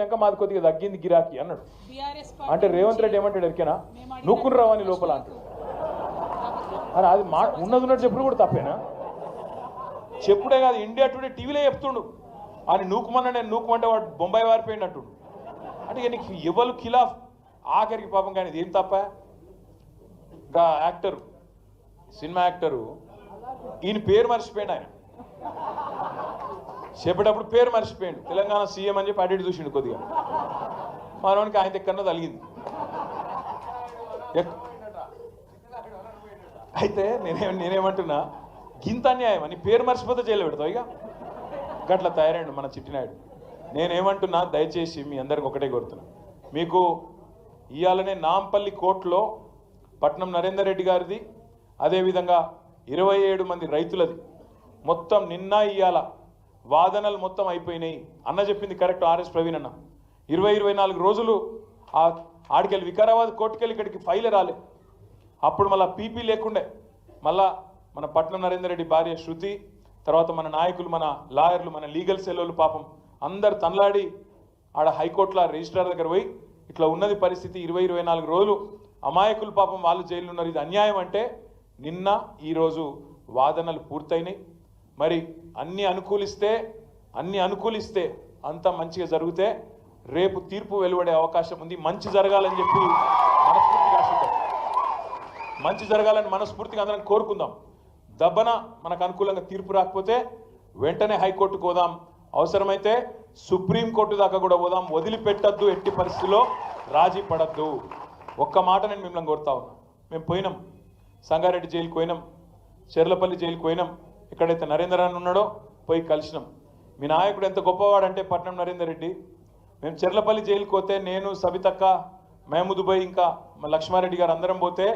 పెట్టినాక మాది కొద్దిగా తగ్గింది గిరాకీ అన్నాడు. అంటే రేవంత్ రెడ్డి ఏమంటాడు ఎరికేనా, నూక్కుని రావని లోపల అంటాడు. అని అది మాట ఉన్నది ఉన్నట్టు చెప్పుడు కూడా తప్పేనా? చెప్పుడే కాదు, ఇండియా టుడే టీవీలో చెప్తుండు అని నూకుమన్నా నేను నూకుమంటే వాడు బొంబాయి వారిపోయింది అంటుండు. అంటే నీకు ఎవరు ఖిలాఫ్ ఆఖరికి పాపం కానీ ఇది ఏం తప్ప. ఇంకా యాక్టరు, సినిమా యాక్టరు, ఈయన పేరు మర్చిపోయాడు. ఆయన చెప్పేటప్పుడు పేరు మర్చిపోయాడు. తెలంగాణ సీఎం అని చెప్పి అడిగి చూసిండు కొద్దిగా. మనోనికి ఆయన ఎక్కడో తలిగింది. అయితే నేనేమంటున్నా, గింత అన్యాయం అని పేరు మర్చిపోతే జైలు పెడతావు. ఇక గట్లా తయారైండు మన చిట్టినాయుడు. నేనేమంటున్నా, దయచేసి మీ అందరికి ఒకటే కోరుతున్నా, మీకు ఇవాళనే నాంపల్లి కోర్టులో పట్నం నరేందర్ రెడ్డి గారిది, అదేవిధంగా 27 మంది రైతులది మొత్తం నిన్న ఇవాళ వాదనలు మొత్తం అయిపోయినాయి. అన్న చెప్పింది కరెక్ట్. ఆర్ఎస్ ప్రవీణ్ అన్న 24 రోజులు ఆడికెళ్ళి వికారాబాద్ కోర్టుకెళ్ళి ఇక్కడికి ఫైల్ రాలే. అప్పుడు మళ్ళీ పీపీ లేకుండే. మళ్ళా మన పట్నం నరేందర్ రెడ్డి భార్య శృతి, తర్వాత మన నాయకులు, మన లాయర్లు, మన లీగల్ సెల్లోళ్ళు పాపం అందరు తనలాడి ఆడ హైకోర్టులో రిజిస్ట్రార్ దగ్గర పోయి ఇట్లా ఉన్నది పరిస్థితి, 24 రోజులు అమాయకులు పాపం వాళ్ళు జైలు ఉన్నారు, ఇది అన్యాయం అంటే నిన్న ఈరోజు వాదనలు పూర్తయినాయి. మరి అన్ని అనుకూలిస్తే అంత మంచిగా జరిగితే రేపు తీర్పు వెలువడే అవకాశం ఉంది. మంచి జరగాలని చెప్పి మనస్ఫూర్తిగా ఆశిద్దాం. మంచి జరగాలని మనస్ఫూర్తిగా అందరం కోరుకుందాం. దబ్బన మనకు అనుకూలంగా తీర్పు రాకపోతే వెంటనే హైకోర్టుకు పోదాం, అవసరమైతే సుప్రీంకోర్టు దాకా కూడా పోదాం. వదిలిపెట్టద్దు, ఎట్టి పరిస్థితుల్లో రాజీ పడద్దు. ఒక్క మాట నేను మిమ్మల్ని కోరుతా ఉన్నా. మేము పోయినాం, సంగారెడ్డి జైలుకి పోయినాం, చెర్లపల్లి జైలుకి పోయినాం. ఎక్కడైతే నరేందర్ అన్న ఉన్నాడో పోయి కలిసినాం. మీ నాయకుడు ఎంత గొప్పవాడంటే పట్నం నరేందర్ రెడ్డి. మేము చెర్లపల్లి జైలుకి పోతే నేను, సబితక్క, మహమూద్ భాయ్, ఇంకా లక్ష్మారెడ్డి గారు అందరం పోతే